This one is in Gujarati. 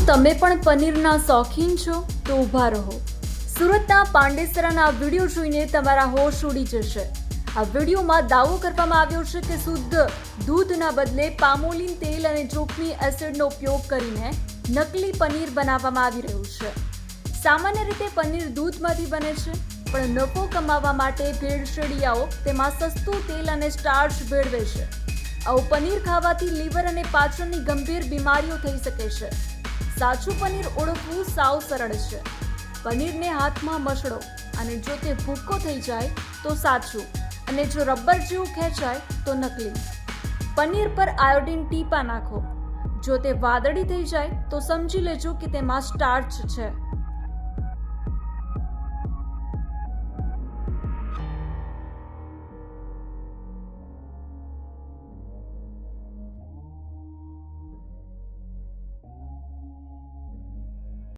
શું તમે પણ પનીરના શોખીન છો? તો ઊભા રહો. સુરતના પાંડેસરાના આ વિડીયો જોઈને તમારા હોશ ઉડી જશે. આ વિડીયોમાં દાવો કરવામાં આવ્યો છે કે શુદ્ધ દૂધના બદલે પામોલીન તેલ અને જોખમી એસિડનો ઉપયોગ કરીને નકલી પનીર બનાવવામાં આવી રહ્યું છે. સામાન્ય રીતે પનીર દૂધમાંથી બને છે, પણ નફો કમાવવા માટે ભેળસેળિયાઓ તેમાં સસ્તું તેલ અને સ્ટાર્ચ ભેળવે છે. આવું પનીર ખાવાથી લીવર અને પાચનની ગંભીર બીમારીઓ થઈ શકે છે. સાચું પનીર ઓળખવું સાવ સરળ છે. પનીરને હાથમાં મસળો અને જો તે ભૂકો થઈ જાય તો સાચું, અને જો રબર જેવું ખેંચાય તો નકલી. પનીર પર આયોડીન ટીપા નાખો. જો તે વાદળી થઈ જાય તો સમજી લેજો કે તેમાં સ્ટાર્ચ છે.